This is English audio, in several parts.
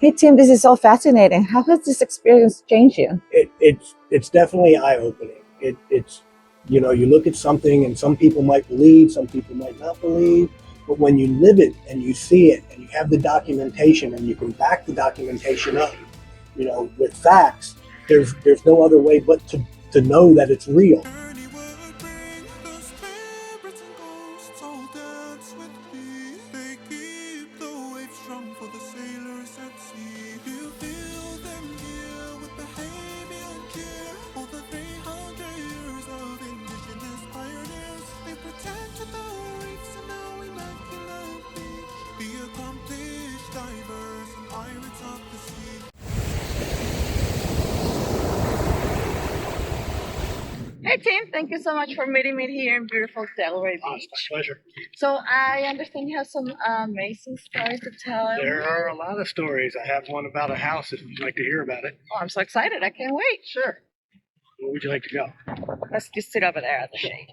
Hey Tim, this is so fascinating. How has this experience changed you? It's definitely eye-opening. It's you look at something and some people might believe, some people might not believe, but when you live it and you see it and you have the documentation and you can back the documentation up, with facts, there's no other way but to know that it's real. Hey Tim, thank you so much for meeting me here in beautiful Delray Beach. It's my pleasure. So I understand you have some amazing stories to tell. There are a lot of stories. I have one about a house if you'd like to hear about it. Oh, I'm so excited. I can't wait. Sure. Where would you like to go? Let's just sit over there at the shade.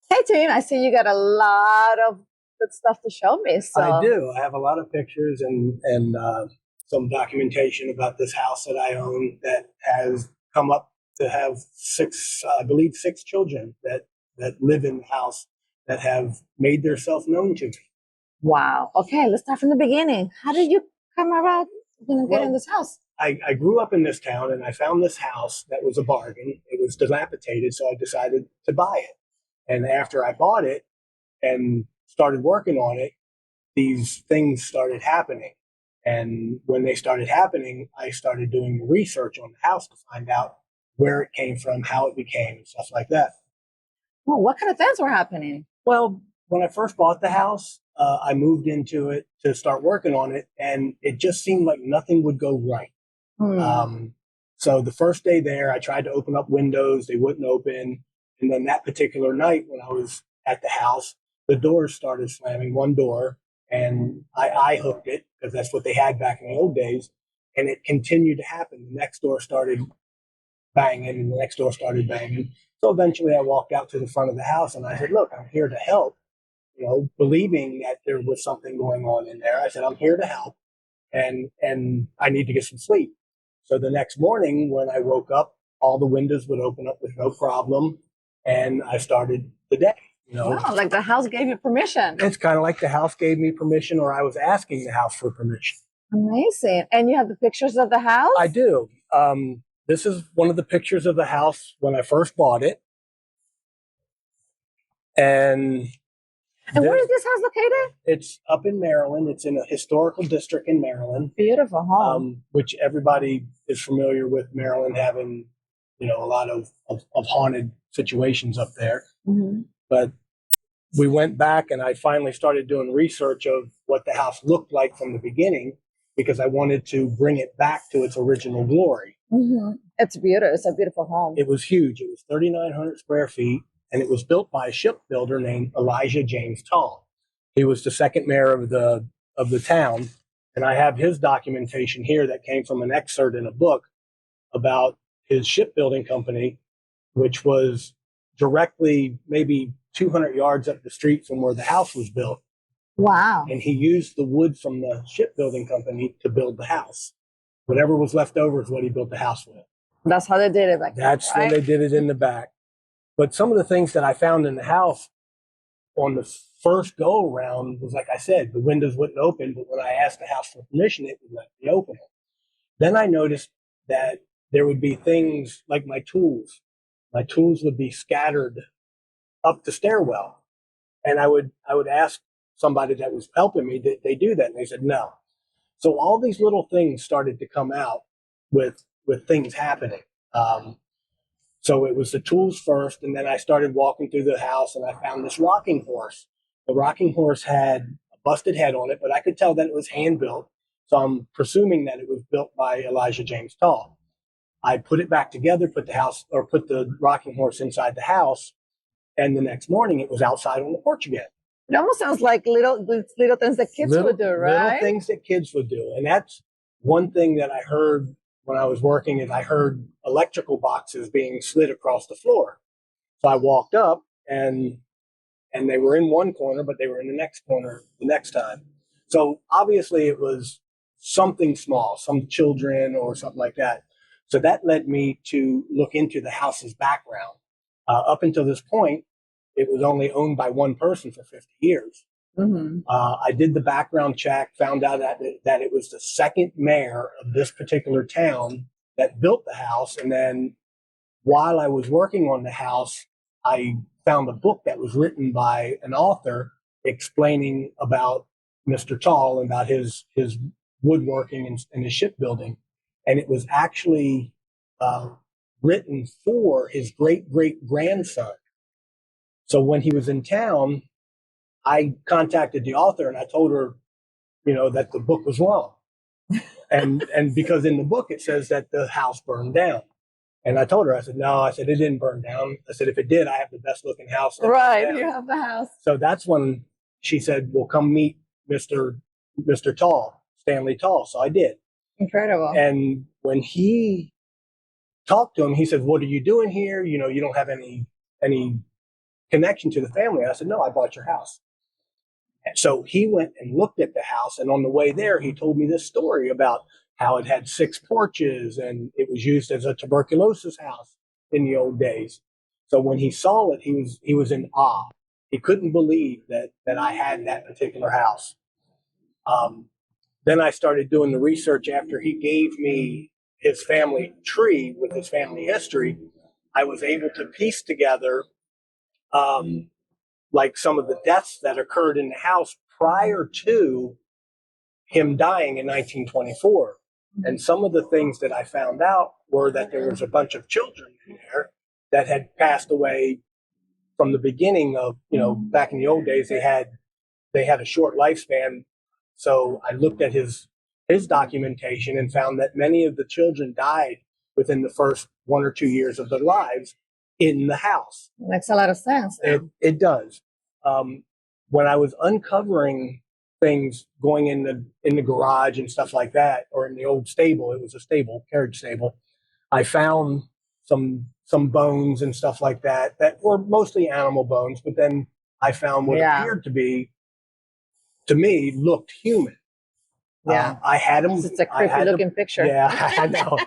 Hey Tim, I see you got a lot of good stuff to show me. So I do. I have a lot of pictures and some documentation about this house that I own that has come up to have I believe six children that live in the house that have made themselves known to me. Wow. Okay, let's start from the beginning. How did you come about, get in this house? I grew up in this town and I found this house that was a bargain. It was dilapidated, so I decided to buy it. And after I bought it and started working on it, these things started happening. And when they started happening, I started doing research on the house to find out where it came from, how it became, and stuff like that. Oh, what kind of things were happening? Well, when I first bought the house, I moved into it to start working on it, and it just seemed like nothing would go right. So the first day there, I tried to open up windows, they wouldn't open. And then that particular night when I was at the house, the doors started slamming, one door, and I hooked it because that's what they had back in the old days. And it continued to happen. The next door started banging and the next door started banging. So eventually I walked out to the front of the house and I said, look, I'm here to help, believing that there was something going on in there. I said, I'm here to help and I need to get some sleep. So the next morning when I woke up, all the windows would open up with no problem. And I started the day. Wow, like the house gave you permission. It's kind of like the house gave me permission or I was asking the house for permission. Amazing. And you have the pictures of the house? I do. This is one of the pictures of the house when I first bought it. And where is this house located? It's up in Maryland. It's in a historical district in Maryland. Beautiful home. Which everybody is familiar with Maryland having, a lot of haunted situations up there. Mm-hmm. But we went back and I finally started doing research of what the house looked like from the beginning because I wanted to bring it back to its original glory. Mm-hmm. It's beautiful. It's a beautiful home. It was huge. It was 3,900 square feet, and it was built by a shipbuilder named Elisha James Tull. He was the second mayor of the town, and I have his documentation here that came from an excerpt in a book about his shipbuilding company, which was directly maybe 200 yards up the street from where the house was built. Wow. And he used the wood from the shipbuilding company to build the house. Whatever was left over is what he built the house with. That's how they did it back then. That's when they did it in the back. But some of the things that I found in the house on the first go around was, like I said, the windows wouldn't open, but when I asked the house for permission, it would let me open it. Then I noticed that there would be things like my tools. My tools would be scattered up the stairwell. And I would ask somebody that was helping me, did they do that? And they said, no. So all these little things started to come out with things happening. So it was the tools first, and then I started walking through the house and I found this rocking horse. The rocking horse had a busted head on it, but I could tell that it was hand built. So I'm presuming that it was built by Elisha James Tull. I put it back together, put the rocking horse inside the house, and the next morning it was outside on the porch again. It almost sounds like little things that kids would do, right? Little things that kids would do. And that's one thing that I heard when I was working is I heard electrical boxes being slid across the floor. So I walked up and they were in one corner, but they were in the next corner the next time. So obviously it was something small, some children or something like that. So that led me to look into the house's background. Up until this point, it was only owned by one person for 50 years. Mm-hmm. I did the background check, found out that it was the second mayor of this particular town that built the house. And then while I was working on the house, I found a book that was written by an author explaining about Mr. Tull and about his woodworking and his shipbuilding. And it was actually written for his great-great-grandson. So when he was in town, I contacted the author and I told her, that the book was wrong. And because in the book it says that the house burned down. And I told her, I said, no, I said, it didn't burn down. I said, if it did, I have the best looking house. Right, you have the house. So that's when she said, well, come meet Mr. Tull, Stanley Tull. So I did. Incredible. And when he talked to him, he said, what are you doing here? You don't have any connection to the family. I said, no, I bought your house. And so he went and looked at the house. And on the way there, he told me this story about how it had 6 porches and it was used as a tuberculosis house in the old days. So when he saw it, he was in awe. He couldn't believe that I had that particular house. Then I started doing the research after he gave me his family tree with his family history. I was able to piece together like some of the deaths that occurred in the house prior to him dying in 1924. And some of the things that I found out were that there was a bunch of children in there that had passed away from the beginning of, back in the old days, they had a short lifespan. So I looked at his documentation and found that many of the children died within the first 1 or 2 years of their lives in the house. Makes a lot of sense. It does. When I was uncovering things going in the garage and stuff like that, or in the old stable, it was a stable, carriage stable, I found some bones and stuff like that were mostly animal bones, but then I found what appeared to be, to me, looked human. Yeah. I had them. It's a creepy looking picture. Yeah, I know.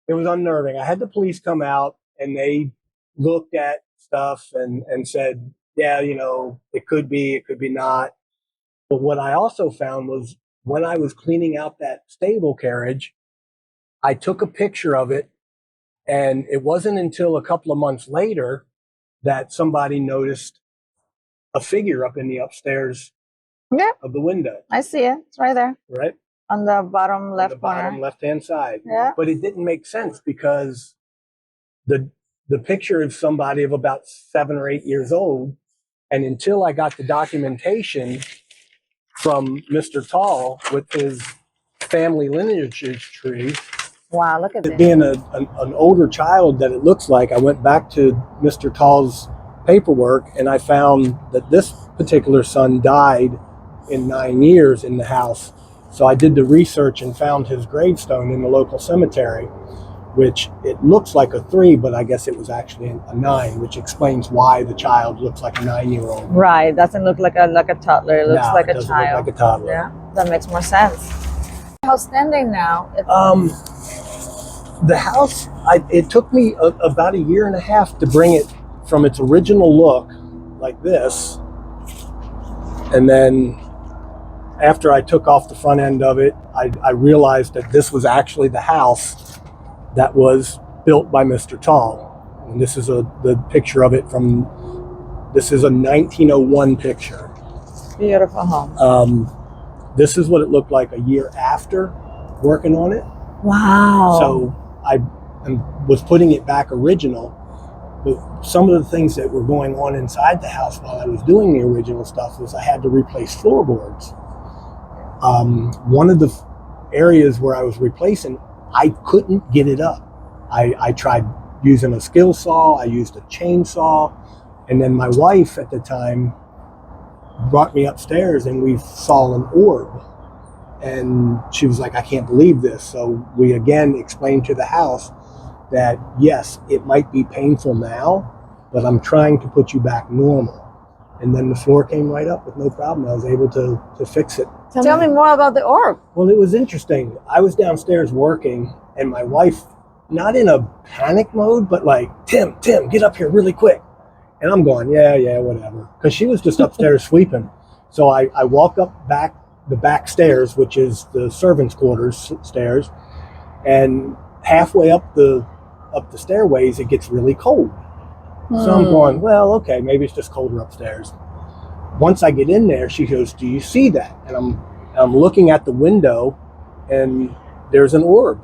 It was unnerving. I had the police come out and they looked at stuff and said, yeah, it could be not. But what I also found was when I was cleaning out that stable carriage, I took a picture of it. And it wasn't until a couple of months later that somebody noticed a figure up in the upstairs of the window. I see it. It's right there. Right? On the bottom left corner. Bottom left-hand side. Yeah. But it didn't make sense because the picture is somebody of about 7 or 8 years old. And until I got the documentation from Mr. Tull with his family lineage tree, wow, look at this. Being an older child that it looks like, I went back to Mr. Tull's paperwork and I found that this particular son died in 9 years in the house. So I did the research and found his gravestone in the local cemetery, which it looks like a 3, but I guess it was actually a 9, which explains why the child looks like a 9-year-old. Right, doesn't look like a toddler. It looks like a child. Look like a toddler. Yeah, that makes more sense. How's standing now? The house, it took me about 1.5 years to bring it from its original look, like this, and then after I took off the front end of it, I realized that this was actually the house that was built by Mr. Tull. And this is the picture of it this is a 1901 picture. Beautiful home. This is what it looked like a year after working on it. Wow. So I was putting it back original, but some of the things that were going on inside the house while I was doing the original stuff was I had to replace floorboards. One of the areas where I was replacing, I couldn't get it up. I tried using a skill saw, I used a chainsaw, and then my wife at the time brought me upstairs and we saw an orb. And she was like, I can't believe this. So we again explained to the house that, yes, it might be painful now, but I'm trying to put you back normal. And then the floor came right up with no problem. I was able to fix it. Tell me more about the orb. Well, it was interesting. I was downstairs working, and my wife, not in a panic mode, but like, Tim, get up here really quick. And I'm going, yeah, whatever. Because she was just upstairs sweeping. So I walk up the back stairs, which is the servants' quarters stairs, and halfway up the stairways, it gets really cold. So I'm going, well, okay, maybe it's just colder upstairs. Once I get in there, she goes, do you see that? And I'm looking at the window, and there's an orb.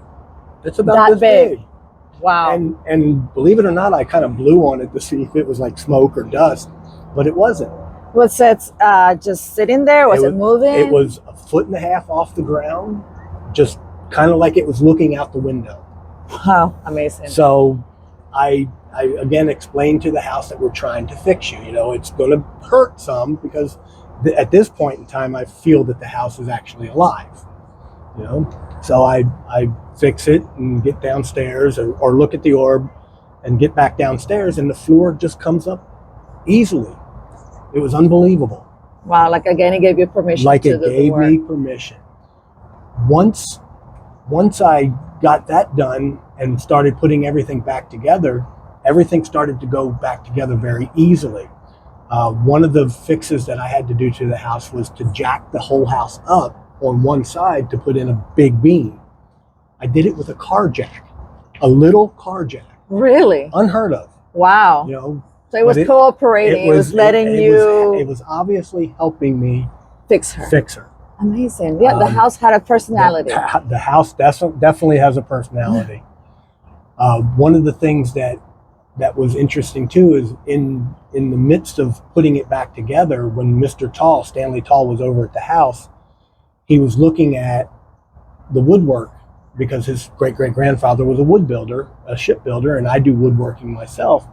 It's about that this big. Wow. And believe it or not, I kind of blew on it to see if it was like smoke or dust, but it wasn't. Was it just sitting there? Was it moving? It was 1.5 feet off the ground, just kind of like it was looking out the window. Wow, amazing. So I again explained to the house that we're trying to fix you. You know, it's going to hurt some because at this point in time, I feel that the house is actually alive. You know, so I fix it and get downstairs or look at the orb and get back downstairs, and the floor just comes up easily. It was unbelievable. Wow, like again, it gave you permission. Like it gave me permission. Once I got that done and started putting everything back together, everything started to go back together very easily. One of the fixes that I had to do to the house was to jack the whole house up on one side to put in a big beam. I did it with a car jack, a little car jack. Really? Unheard of. Wow. You know, so it was cooperating. It was letting you. It was obviously helping me fix her. Amazing. Yeah, the house had a personality. The house definitely has a personality. One of the things that was interesting too is in the midst of putting it back together, when Mr. Tull, Stanley Tull, was over at the house, he was looking at the woodwork because his great-great-grandfather was a wood builder, a shipbuilder, and I do woodworking myself.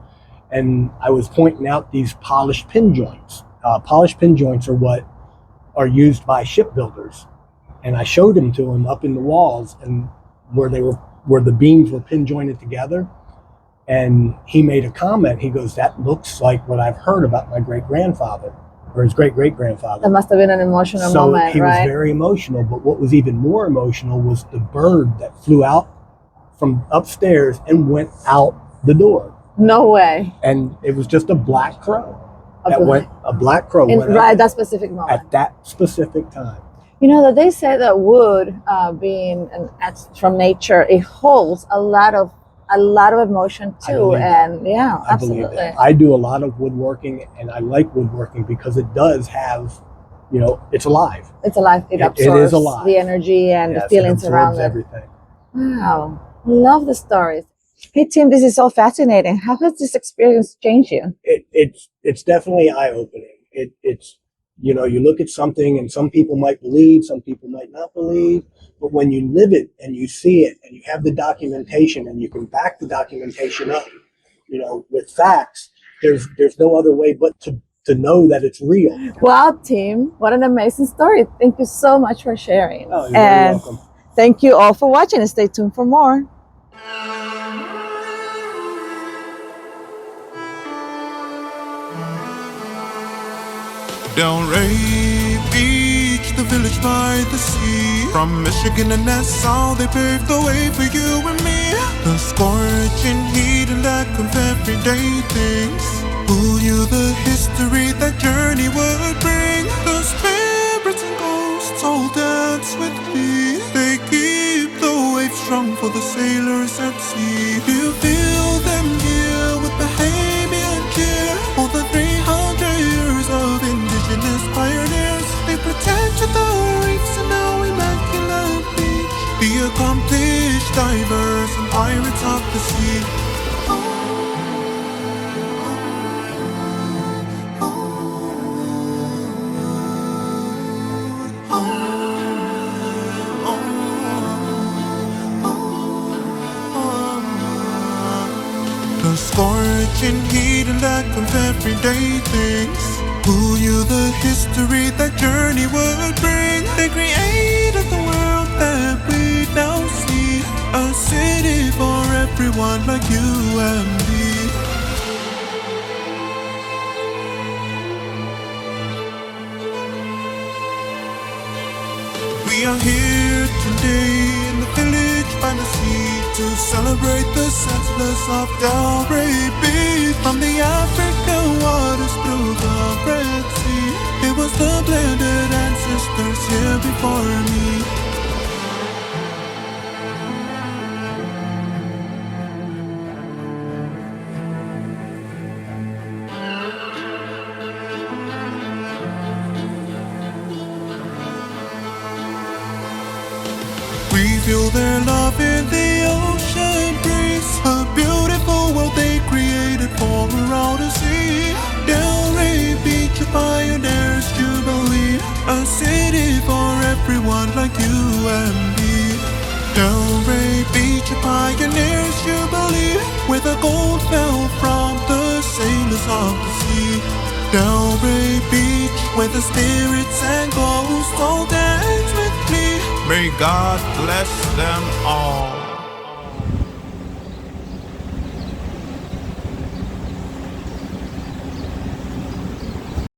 And I was pointing out these polished pin joints. Polished pin joints are what are used by shipbuilders. And I showed them to him up in the walls and where the beams were pin jointed together. And he made a comment. He goes, that looks like what I've heard about my great-grandfather or his great-great-grandfather. That must have been an emotional moment, right? So he was very emotional. But what was even more emotional was the bird that flew out from upstairs and went out the door. No way. And it was just a black crow. A black crow went right at that specific moment. At that specific time. You know that they say that wood, being from nature, it holds a lot of emotion too. And yeah, absolutely. I do a lot of woodworking, and I like woodworking because it does have, you know, it's alive. It's alive. It absorbs it is alive. The energy and the feelings around it. Everything. Wow, love the stories. Hey Tim, this is so fascinating. How has this experience changed you? It's definitely eye-opening. It's you know, you look at something and some people might believe, some people might not believe, but when you live it and you see it and you have the documentation and you can back the documentation up, you know, with facts, there's no other way but to know that it's real. Wow, Tim, what an amazing story. Thank you so much for sharing. Oh, you're very welcome. Thank you all for watching and stay tuned for more. Delray Beach, the village by the sea. From Michigan and Nassau, they paved the way for you and me. The scorching heat and lack of everyday things. Who knew the history that journey would bring? The spirits and ghosts all dance with me. They keep the waves strong for the sailors at sea. Do you feel them here with Bahamian cheer? All the 300 years of indigenous pioneers, they protected the reefs and now immaculate beach. The accomplished divers and pirates of the sea. The scorching heat and lack of everyday things. Who knew the history that journey would bring? They created the world that we now see. A city for everyone like you and me. celebrate the settlers of Delray Beach. From the African waters through the Red Sea, it was the blended ancestors here before me. We feel their love in the ocean breeze, a beautiful world they created for around to see. Delray Beach, a pioneer's jubilee, a city for everyone like you and me. Delray Beach, a pioneer's jubilee, where the gold fell from the sailors of the sea. Delray Beach, where the spirits and ghosts all dance with me. May God bless them all.